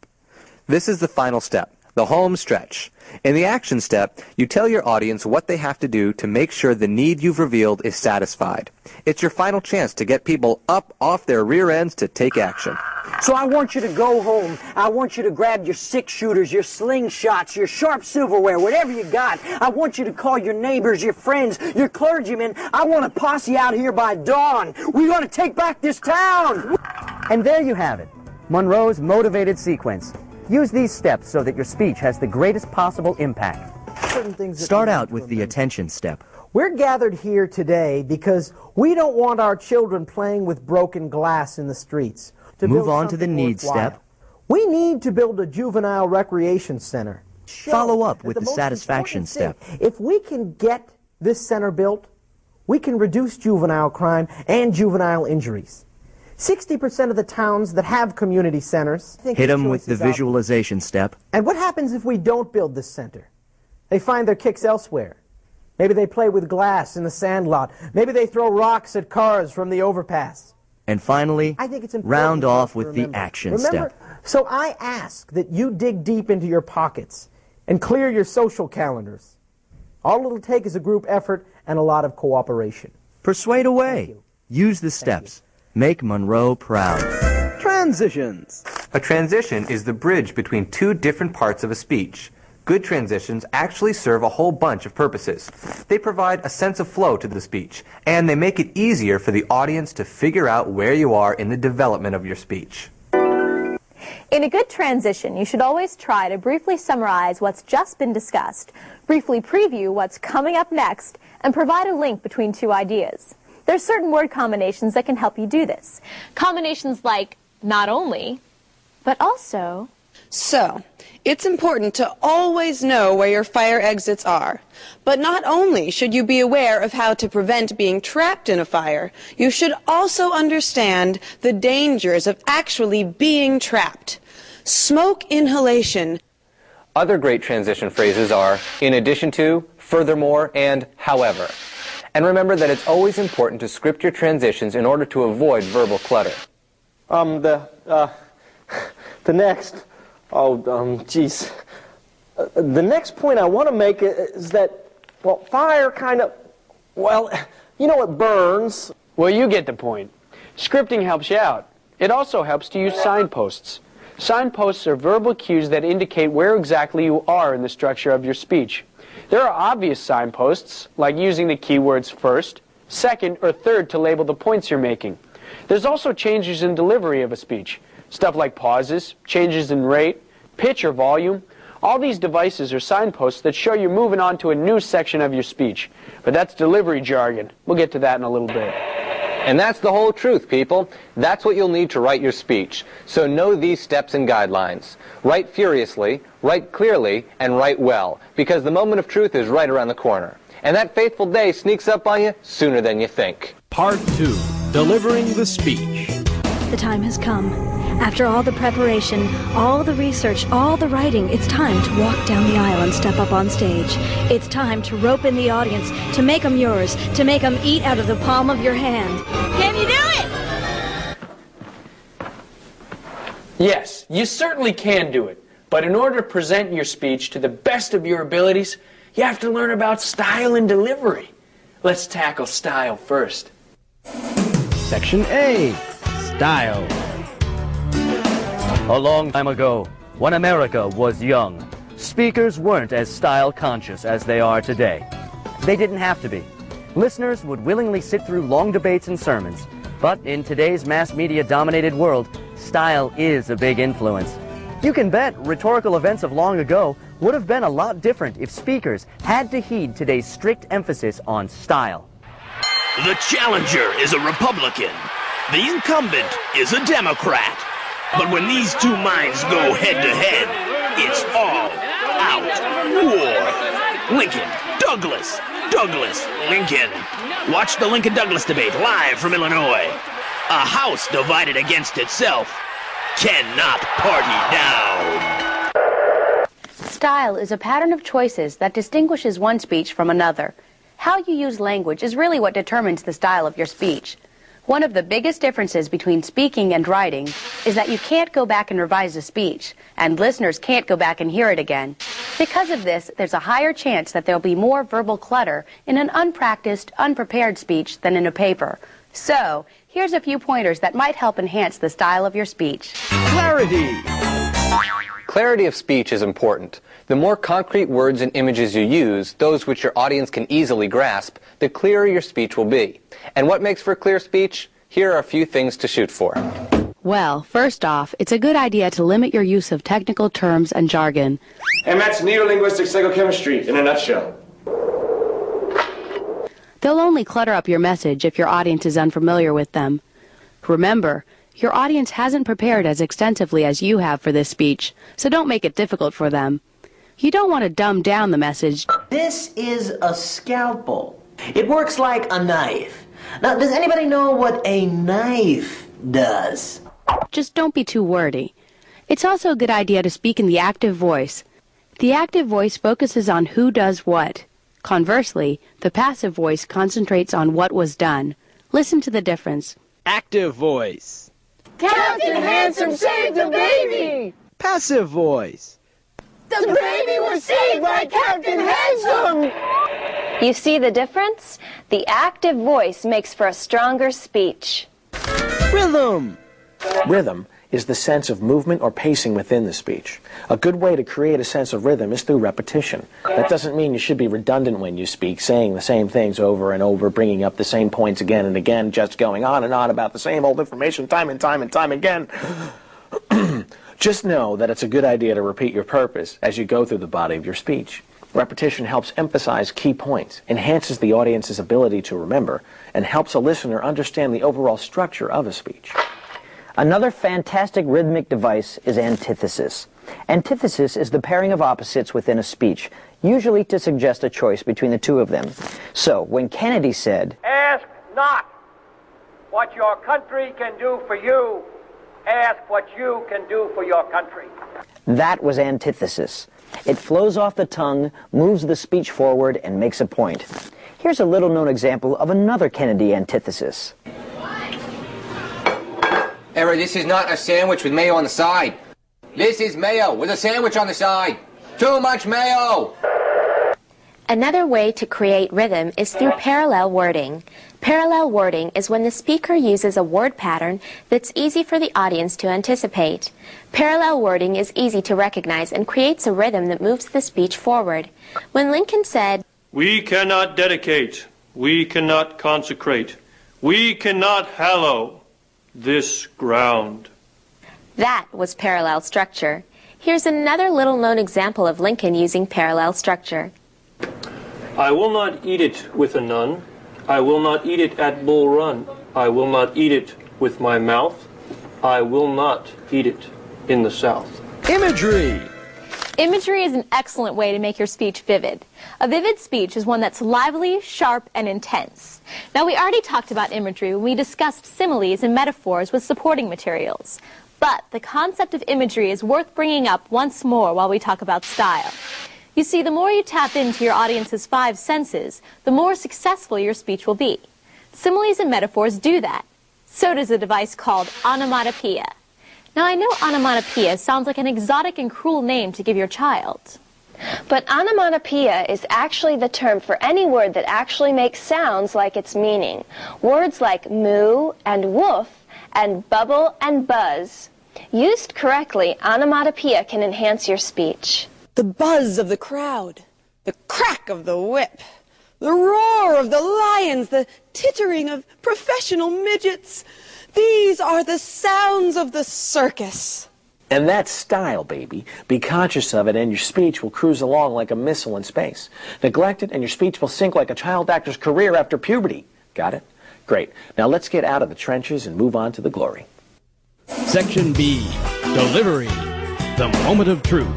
This is the final step, the home stretch. In the action step, you tell your audience what they have to do to make sure the need you've revealed is satisfied. It's your final chance to get people up off their rear ends to take action. So I want you to go home. I want you to grab your six-shooters, your slingshots, your sharp silverware, whatever you got. I want you to call your neighbors, your friends, your clergymen. I want a posse out here by dawn. We're going to take back this town. And there you have it, Monroe's motivated sequence. Use these steps so that your speech has the greatest possible impact. Start out with the attention step. We're gathered here today because we don't want our children playing with broken glass in the streets. Move on to the need step. We need to build a juvenile recreation center. Follow up with the satisfaction step. If we can get this center built, we can reduce juvenile crime and juvenile injuries. 60% of the towns that have community centers hit them with the visualization step. And what happens if we don't build this center? They find their kicks elsewhere. Maybe they play with glass in the sandlot. Maybe they throw rocks at cars from the overpass. And finally, round off with the action step. So I ask that you dig deep into your pockets and clear your social calendars. All it'll take is a group effort and a lot of cooperation. Persuade away. Use the steps. Make Monroe proud. Transitions. A transition is the bridge between two different parts of a speech. Good transitions actually serve a whole bunch of purposes. They provide a sense of flow to the speech, and they make it easier for the audience to figure out where you are in the development of your speech. In a good transition, you should always try to briefly summarize what's just been discussed, briefly preview what's coming up next, and provide a link between two ideas. There are certain word combinations that can help you do this. Combinations like not only, but also. So, it's important to always know where your fire exits are. But not only should you be aware of how to prevent being trapped in a fire, you should also understand the dangers of actually being trapped. Smoke inhalation. Other great transition phrases are in addition to, furthermore, and however. And remember that it's always important to script your transitions in order to avoid verbal clutter. The next point I want to make is that, well, fire kind of, well, you know, it burns. Well, you get the point. Scripting helps you out. It also helps to use signposts. Signposts are verbal cues that indicate where exactly you are in the structure of your speech. There are obvious signposts, like using the keywords first, second, or third to label the points you're making. There's also changes in delivery of a speech. Stuff like pauses, changes in rate, pitch or volume. All these devices are signposts that show you're moving on to a new section of your speech. But that's delivery jargon. We'll get to that in a little bit. And that's the whole truth, people. That's what you'll need to write your speech. So know these steps and guidelines. Write furiously, write clearly, and write well, because the moment of truth is right around the corner. And that fateful day sneaks up on you sooner than you think. Part 2. Delivering the speech. The time has come. After all the preparation, all the research, all the writing, it's time to walk down the aisle and step up on stage. It's time to rope in the audience, to make them yours, to make them eat out of the palm of your hand. Can you do it? Yes, you certainly can do it. But in order to present your speech to the best of your abilities, you have to learn about style and delivery. Let's tackle style first. Section A. Style. A long time ago, when America was young, speakers weren't as style-conscious as they are today. They didn't have to be. Listeners would willingly sit through long debates and sermons. But in today's mass media-dominated world, style is a big influence. You can bet rhetorical events of long ago would have been a lot different if speakers had to heed today's strict emphasis on style. The challenger is a Republican. The incumbent is a Democrat. But when these two minds go head-to-head, it's all out war. Lincoln, Douglas, Douglas, Lincoln. Watch the Lincoln-Douglas debate live from Illinois. A house divided against itself cannot party down. Style is a pattern of choices that distinguishes one speech from another. How you use language is really what determines the style of your speech. One of the biggest differences between speaking and writing is that you can't go back and revise a speech, and listeners can't go back and hear it again. Because of this, there's a higher chance that there'll be more verbal clutter in an unpracticed, unprepared speech than in a paper. So, here's a few pointers that might help enhance the style of your speech. Clarity. Clarity of speech is important. The more concrete words and images you use, those which your audience can easily grasp, the clearer your speech will be. And what makes for clear speech? Here are a few things to shoot for. Well, first off, it's a good idea to limit your use of technical terms and jargon. And that's neurolinguistic psychochemistry in a nutshell. They'll only clutter up your message if your audience is unfamiliar with them. Remember, your audience hasn't prepared as extensively as you have for this speech, so don't make it difficult for them. You don't want to dumb down the message. This is a scalpel. It works like a knife. Now, does anybody know what a knife does? Just don't be too wordy. It's also a good idea to speak in the active voice. The active voice focuses on who does what. Conversely, the passive voice concentrates on what was done. Listen to the difference. Active voice. Captain Handsome saved the baby! Passive voice. The baby was saved by Captain Handsome! You see the difference? The active voice makes for a stronger speech. Rhythm. Rhythm is the sense of movement or pacing within the speech. A good way to create a sense of rhythm is through repetition. That doesn't mean you should be redundant when you speak, saying the same things over and over, bringing up the same points again and again, just going on and on about the same old information time and time and time again. Just know that it's a good idea to repeat your purpose as you go through the body of your speech. Repetition helps emphasize key points, enhances the audience's ability to remember, and helps a listener understand the overall structure of a speech. Another fantastic rhythmic device is antithesis. Antithesis is the pairing of opposites within a speech, usually to suggest a choice between the two of them. So, when Kennedy said, "Ask not what your country can do for you, ask what you can do for your country," that was antithesis. It flows off the tongue, moves the speech forward, and makes a point. Here's a little-known example of another Kennedy antithesis. Error, this is not a sandwich with mayo on the side. This is mayo with a sandwich on the side. Too much mayo! Another way to create rhythm is through parallel wording. Parallel wording is when the speaker uses a word pattern that's easy for the audience to anticipate. Parallel wording is easy to recognize and creates a rhythm that moves the speech forward. When Lincoln said, "We cannot dedicate, we cannot consecrate, we cannot hallow this ground," that was parallel structure. Here's another little-known example of Lincoln using parallel structure. "I will not eat it with a nun. I will not eat it at Bull Run. I will not eat it with my mouth. I will not eat it in the South." Imagery. Imagery is an excellent way to make your speech vivid. A vivid speech is one that's lively, sharp, and intense. Now, we already talked about imagery when we discussed similes and metaphors with supporting materials. But the concept of imagery is worth bringing up once more while we talk about style. You see, the more you tap into your audience's 5 senses, the more successful your speech will be. Similes and metaphors do that. So does a device called onomatopoeia. Now, I know onomatopoeia sounds like an exotic and cruel name to give your child. But onomatopoeia is actually the term for any word that actually makes sounds like its meaning. Words like moo and woof and bubble and buzz. Used correctly, onomatopoeia can enhance your speech. The buzz of the crowd, the crack of the whip, the roar of the lions, the tittering of professional midgets. These are the sounds of the circus. And that's style, baby. Be conscious of it and your speech will cruise along like a missile in space. Neglect it and your speech will sink like a child actor's career after puberty. Got it? Great. Now let's get out of the trenches and move on to the glory. Section B, Delivery, the moment of truth.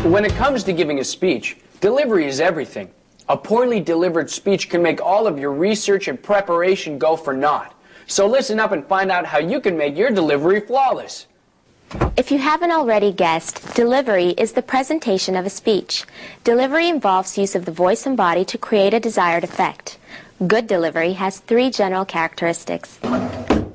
When it comes to giving a speech, delivery is everything. A poorly delivered speech can make all of your research and preparation go for naught. So listen up and find out how you can make your delivery flawless. If you haven't already guessed, delivery is the presentation of a speech. Delivery involves use of the voice and body to create a desired effect. Good delivery has 3 general characteristics.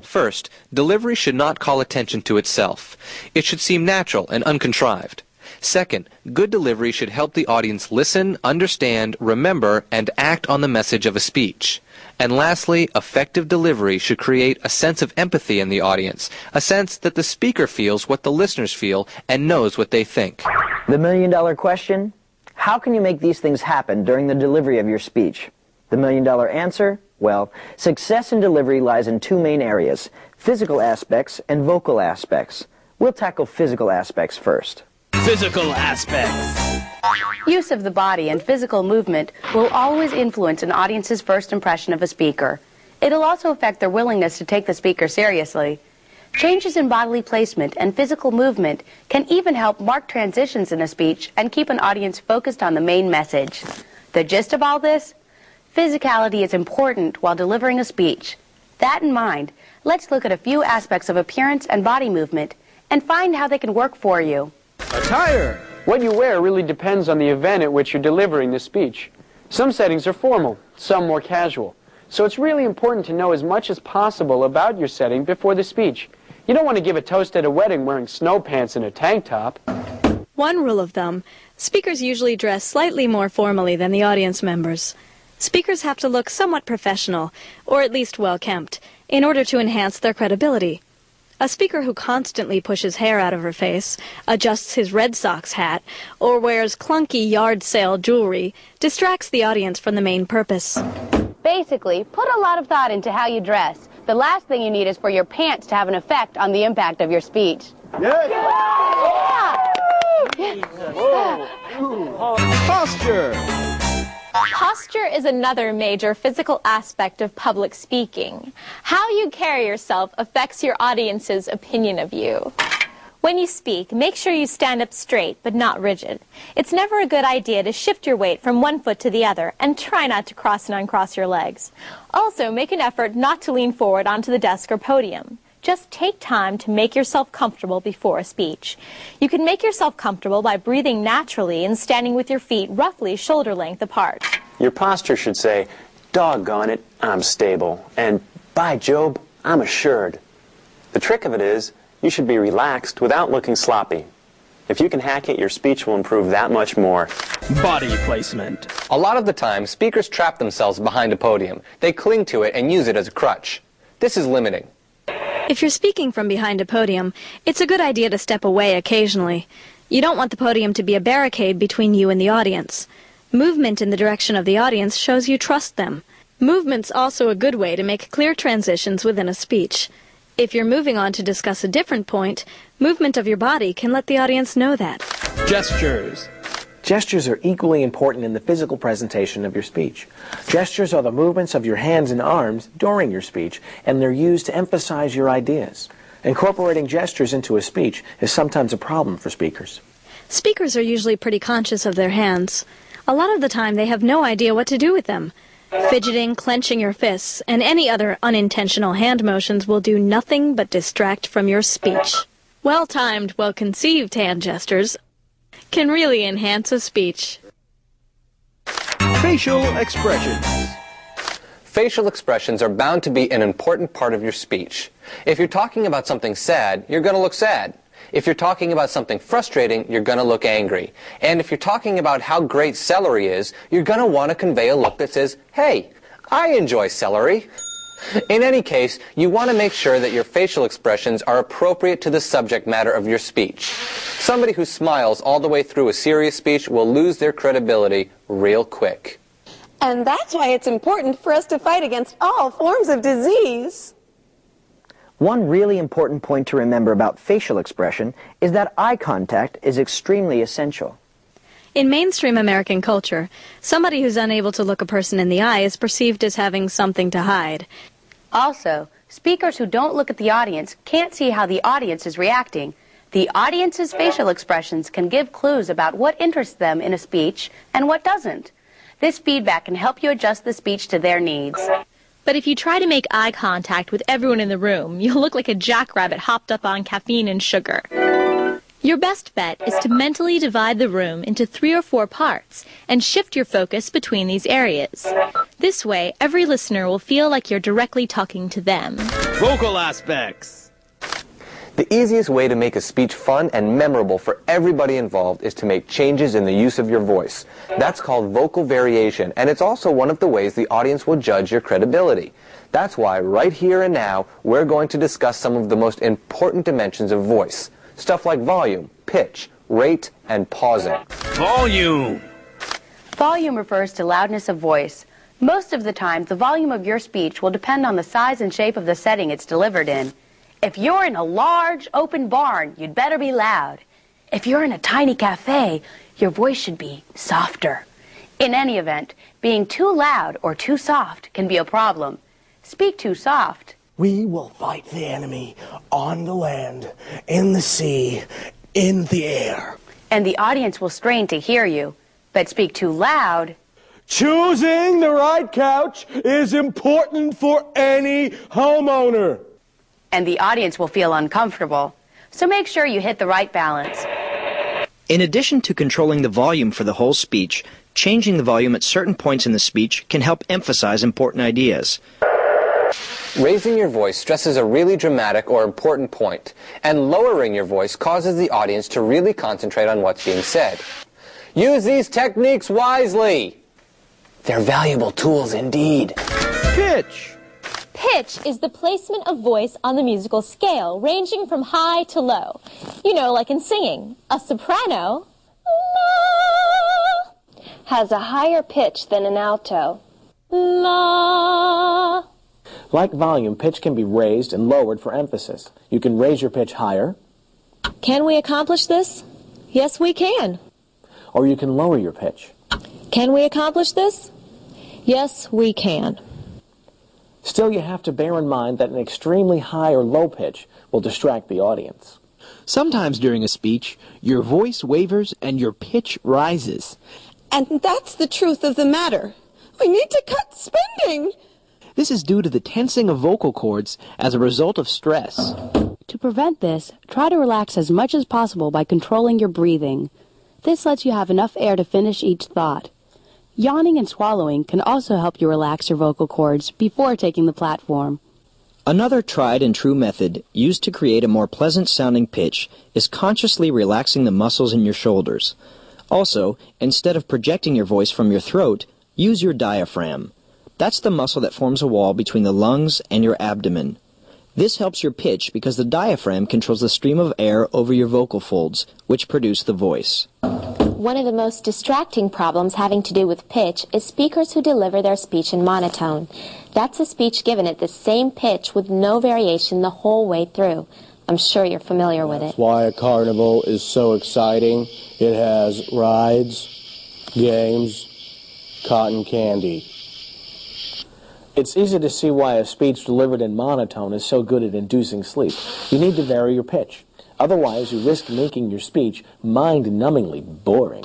First, delivery should not call attention to itself. It should seem natural and uncontrived. Second, good delivery should help the audience listen, understand, remember, and act on the message of a speech. And lastly, effective delivery should create a sense of empathy in the audience, a sense that the speaker feels what the listeners feel and knows what they think. The million-dollar question? How can you make these things happen during the delivery of your speech? The million-dollar answer? Well, success in delivery lies in 2 main areas, physical aspects and vocal aspects. We'll tackle physical aspects first. Physical aspects. Use of the body and physical movement will always influence an audience's first impression of a speaker. It'll also affect their willingness to take the speaker seriously. Changes in bodily placement and physical movement can even help mark transitions in a speech and keep an audience focused on the main message. The gist of all this? Physicality is important while delivering a speech. That in mind, let's look at a few aspects of appearance and body movement and find how they can work for you. Attire. What you wear really depends on the event at which you're delivering the speech. Some settings are formal, some more casual. So it's really important to know as much as possible about your setting before the speech. You don't want to give a toast at a wedding wearing snow pants and a tank top. One rule of thumb, speakers usually dress slightly more formally than the audience members. Speakers have to look somewhat professional, or at least well-kempt, in order to enhance their credibility. A speaker who constantly pushes hair out of her face, adjusts his Red Sox hat, or wears clunky yard sale jewelry distracts the audience from the main purpose. Basically, put a lot of thought into how you dress. The last thing you need is for your pants to have an effect on the impact of your speech. Yes. Yeah. Posture. Posture is another major physical aspect of public speaking. How you carry yourself affects your audience's opinion of you. When you speak, make sure you stand up straight but not rigid. It's never a good idea to shift your weight from one foot to the other, and try not to cross and uncross your legs. Also, make an effort not to lean forward onto the desk or podium. Just take time to make yourself comfortable before a speech. You can make yourself comfortable by breathing naturally and standing with your feet roughly shoulder length apart. Your posture should say, "Doggone it, I'm stable," and "By Job, I'm assured." The trick of it is, you should be relaxed without looking sloppy. If you can hack it, your speech will improve that much more. Body placement. A lot of the time, speakers trap themselves behind a podium. They cling to it and use it as a crutch. This is limiting. If you're speaking from behind a podium, it's a good idea to step away occasionally. You don't want the podium to be a barricade between you and the audience. Movement in the direction of the audience shows you trust them. Movement's also a good way to make clear transitions within a speech. If you're moving on to discuss a different point, movement of your body can let the audience know that. Gestures. Gestures are equally important in the physical presentation of your speech. Gestures are the movements of your hands and arms during your speech, and they're used to emphasize your ideas. Incorporating gestures into a speech is sometimes a problem for speakers. Speakers are usually pretty conscious of their hands. A lot of the time they have no idea what to do with them. Fidgeting, clenching your fists, and any other unintentional hand motions will do nothing but distract from your speech. Well-timed, well-conceived hand gestures can really enhance a speech. Facial expressions. Facial expressions are bound to be an important part of your speech. If you're talking about something sad, you're going to look sad. If you're talking about something frustrating, you're going to look angry. And if you're talking about how great celery is, you're going to want to convey a look that says, "Hey, I enjoy celery." In any case, you want to make sure that your facial expressions are appropriate to the subject matter of your speech. Somebody who smiles all the way through a serious speech will lose their credibility real quick. And that's why it's important for us to fight against all forms of disease. One really important point to remember about facial expression is that eye contact is extremely essential. In mainstream American culture, somebody who's unable to look a person in the eye is perceived as having something to hide. Also, speakers who don't look at the audience can't see how the audience is reacting. The audience's facial expressions can give clues about what interests them in a speech and what doesn't. This feedback can help you adjust the speech to their needs. But if you try to make eye contact with everyone in the room, you'll look like a jackrabbit hopped up on caffeine and sugar. Your best bet is to mentally divide the room into 3 or 4 parts and shift your focus between these areas. This way, every listener will feel like you're directly talking to them. Vocal aspects. The easiest way to make a speech fun and memorable for everybody involved is to make changes in the use of your voice. That's called vocal variation, and it's also one of the ways the audience will judge your credibility. That's why right here and now, we're going to discuss some of the most important dimensions of voice. Stuff like volume, pitch, rate, and pausing. Volume. Volume refers to loudness of voice. Most of the time, the volume of your speech will depend on the size and shape of the setting it's delivered in. If you're in a large, open barn, you'd better be loud. If you're in a tiny cafe, your voice should be softer. In any event, being too loud or too soft can be a problem. Speak too soft. We will fight the enemy on the land, in the sea, in the air. And the audience will strain to hear you. But speak too loud. Choosing the right couch is important for any homeowner. And the audience will feel uncomfortable. So make sure you hit the right balance. In addition to controlling the volume for the whole speech, changing the volume at certain points in the speech can help emphasize important ideas. Raising your voice stresses a really dramatic or important point, and lowering your voice causes the audience to really concentrate on what's being said. Use these techniques wisely. They're valuable tools indeed. Pitch. Pitch is the placement of voice on the musical scale, ranging from high to low. You know, like in singing. A soprano has a higher pitch than an alto. La. Like volume, pitch can be raised and lowered for emphasis. You can raise your pitch higher. Can we accomplish this? Yes, we can. Or you can lower your pitch. Can we accomplish this? Yes, we can. Still, you have to bear in mind that an extremely high or low pitch will distract the audience. Sometimes during a speech, your voice wavers and your pitch rises. And that's the truth of the matter. We need to cut spending. This is due to the tensing of vocal cords as a result of stress. To prevent this, try to relax as much as possible by controlling your breathing. This lets you have enough air to finish each thought. Yawning and swallowing can also help you relax your vocal cords before taking the platform. Another tried and true method used to create a more pleasant sounding pitch is consciously relaxing the muscles in your shoulders. Also, instead of projecting your voice from your throat, use your diaphragm. That's the muscle that forms a wall between the lungs and your abdomen. This helps your pitch because the diaphragm controls the stream of air over your vocal folds, which produce the voice. One of the most distracting problems having to do with pitch is speakers who deliver their speech in monotone. That's a speech given at the same pitch with no variation the whole way through. I'm sure you're familiar with it. That's why a carnival is so exciting. It has rides, games, cotton candy. It's easy to see why a speech delivered in monotone is so good at inducing sleep. You need to vary your pitch. Otherwise, you risk making your speech mind-numbingly boring.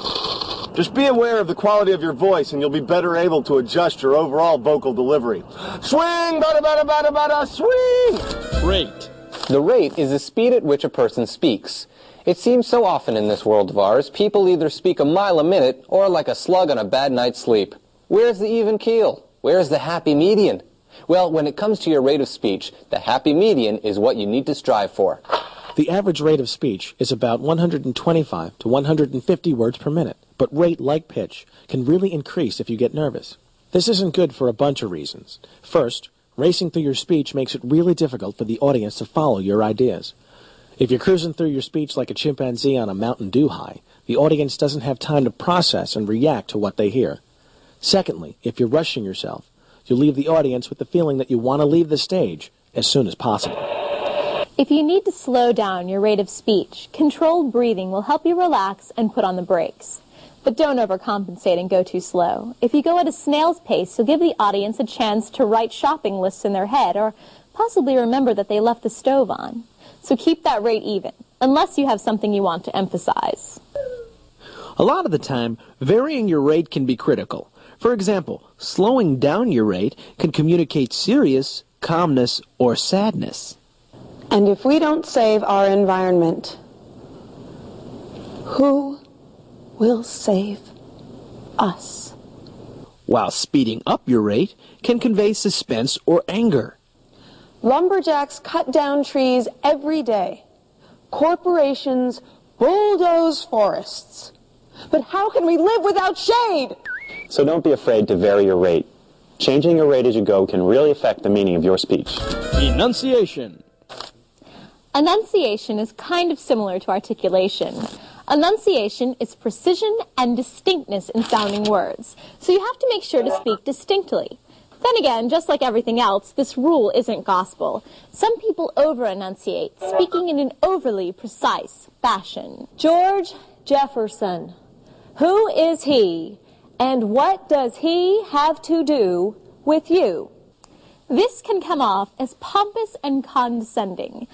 Just be aware of the quality of your voice, and you'll be better able to adjust your overall vocal delivery. Swing, bada, bada, bada, bada, swing! Rate. The rate is the speed at which a person speaks. It seems so often in this world of ours, people either speak a mile a minute or like a slug on a bad night's sleep. Where's the even keel? Where's the happy median? Well, when it comes to your rate of speech, the happy median is what you need to strive for. The average rate of speech is about 125 to 150 words per minute, but rate, like pitch, can really increase if you get nervous. This isn't good for a bunch of reasons. First, racing through your speech makes it really difficult for the audience to follow your ideas. If you're cruising through your speech like a chimpanzee on a Mountain Dew high, the audience doesn't have time to process and react to what they hear. Secondly, if you're rushing yourself, you'll leave the audience with the feeling that you want to leave the stage as soon as possible. If you need to slow down your rate of speech, controlled breathing will help you relax and put on the brakes. But don't overcompensate and go too slow. If you go at a snail's pace, you'll give the audience a chance to write shopping lists in their head or possibly remember that they left the stove on. So keep that rate even, unless you have something you want to emphasize. A lot of the time, varying your rate can be critical. For example, slowing down your rate can communicate serious, calmness, or sadness. And if we don't save our environment, who will save us? While speeding up your rate can convey suspense or anger. Lumberjacks cut down trees every day. Corporations bulldoze forests. But how can we live without shade? So don't be afraid to vary your rate. Changing your rate as you go can really affect the meaning of your speech. Enunciation. Enunciation is kind of similar to articulation. Enunciation is precision and distinctness in sounding words, so you have to make sure to speak distinctly. Then again, just like everything else, this rule isn't gospel. Some people over-enunciate, speaking in an overly precise fashion. George Jefferson. Who is he, and what does he have to do with you? This can come off as pompous and condescending.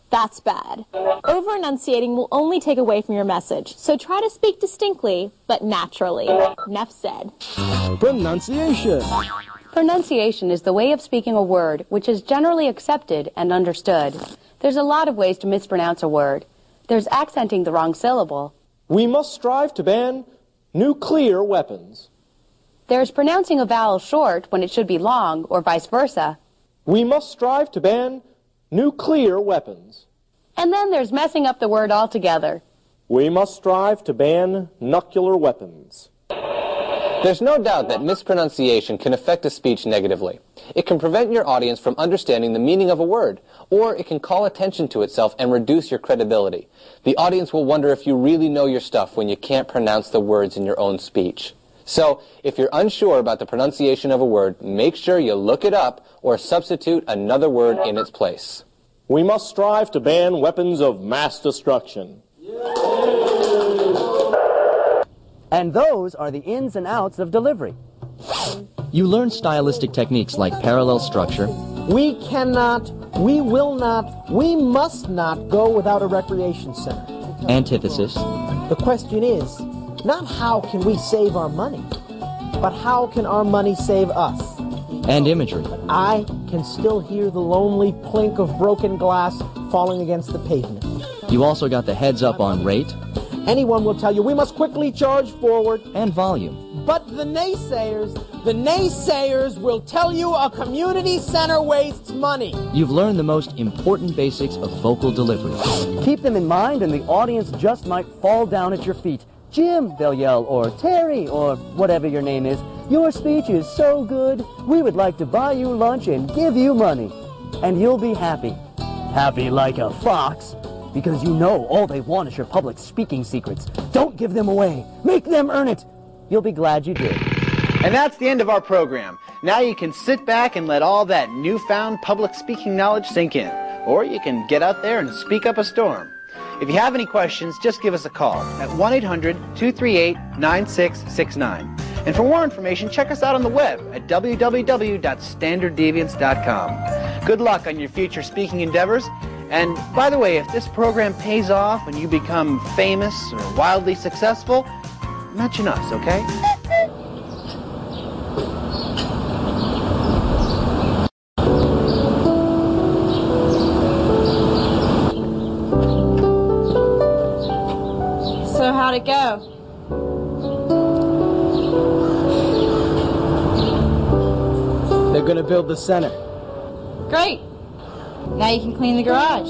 That's bad. Over-enunciating will only take away from your message, so try to speak distinctly, but naturally. Enough said. Pronunciation. Pronunciation is the way of speaking a word which is generally accepted and understood. There's a lot of ways to mispronounce a word. There's accenting the wrong syllable. We must strive to ban nuclear weapons. There's pronouncing a vowel short when it should be long, or vice versa. We must strive to ban nuclear weapons. And then there's messing up the word altogether. We must strive to ban nuclear weapons. There's no doubt that mispronunciation can affect a speech negatively. It can prevent your audience from understanding the meaning of a word, or it can call attention to itself and reduce your credibility. The audience will wonder if you really know your stuff when you can't pronounce the words in your own speech. So, if you're unsure about the pronunciation of a word, make sure you look it up or substitute another word in its place. We must strive to ban weapons of mass destruction. And those are the ins and outs of delivery. You learn stylistic techniques like parallel structure. We cannot, we will not, we must not go without a recreation center. Antithesis. The question is, not how can we save our money, but how can our money save us? And imagery. I can still hear the lonely plink of broken glass falling against the pavement. You also got the heads up on rate. Anyone will tell you we must quickly charge forward. And volume. But the naysayers will tell you a community center wastes money. You've learned the most important basics of vocal delivery. Keep them in mind and the audience just might fall down at your feet. Jim, they'll yell, or Terry, or whatever your name is. Your speech is so good, we would like to buy you lunch and give you money. And you'll be happy. Happy like a fox. Because you know all they want is your public speaking secrets. Don't give them away. Make them earn it. You'll be glad you did. And that's the end of our program. Now you can sit back and let all that newfound public speaking knowledge sink in. Or you can get out there and speak up a storm. If you have any questions, just give us a call at 1-800-238-9669. And for more information, check us out on the web at www.standarddeviance.com. Good luck on your future speaking endeavors. And by the way, if this program pays off and you become famous or wildly successful, mention us, okay? So how'd it go? They're going to build the center. Great. Now you can clean the garage.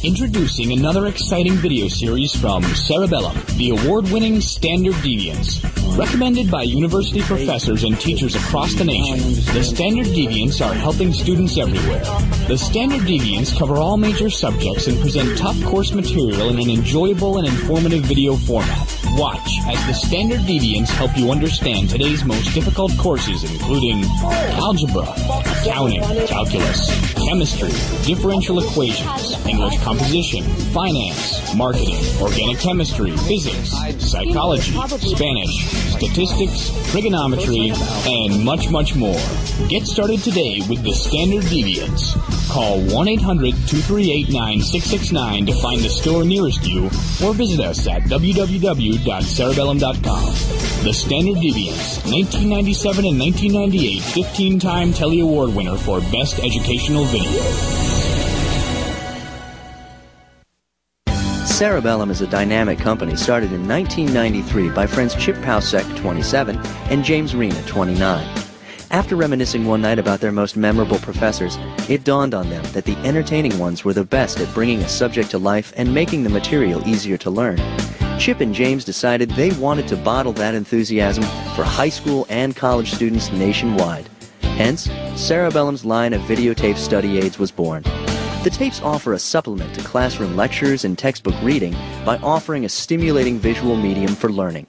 Introducing another exciting video series from Cerebellum, the award-winning Standard Deviance. Recommended by university professors and teachers across the nation, the Standard Deviants are helping students everywhere. The Standard Deviants cover all major subjects and present tough course material in an enjoyable and informative video format. Watch as the Standard Deviants help you understand today's most difficult courses, including algebra, accounting, calculus, chemistry, differential equations, English composition, finance, marketing, organic chemistry, physics, psychology, Spanish, statistics, trigonometry, and much, much more. Get started today with the Standard Deviants. Call 1-800-238-9669 to find the store nearest you, or visit us at www.cerebellum.com. The Standard Deviants, 1997 and 1998 15-time Telly Award winner for Best Educational Video. Cerebellum is a dynamic company started in 1993 by friends Chip Pausek, 27, and James Rena, 29. After reminiscing one night about their most memorable professors, it dawned on them that the entertaining ones were the best at bringing a subject to life and making the material easier to learn. Chip and James decided they wanted to bottle that enthusiasm for high school and college students nationwide. Hence, Cerebellum's line of videotape study aids was born. The tapes offer a supplement to classroom lectures and textbook reading by offering a stimulating visual medium for learning.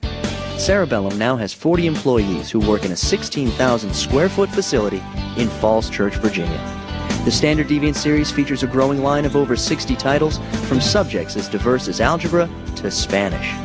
Cerebellum now has 40 employees who work in a 16,000 square foot facility in Falls Church, Virginia. The Standard Deviant series features a growing line of over 60 titles from subjects as diverse as algebra to Spanish.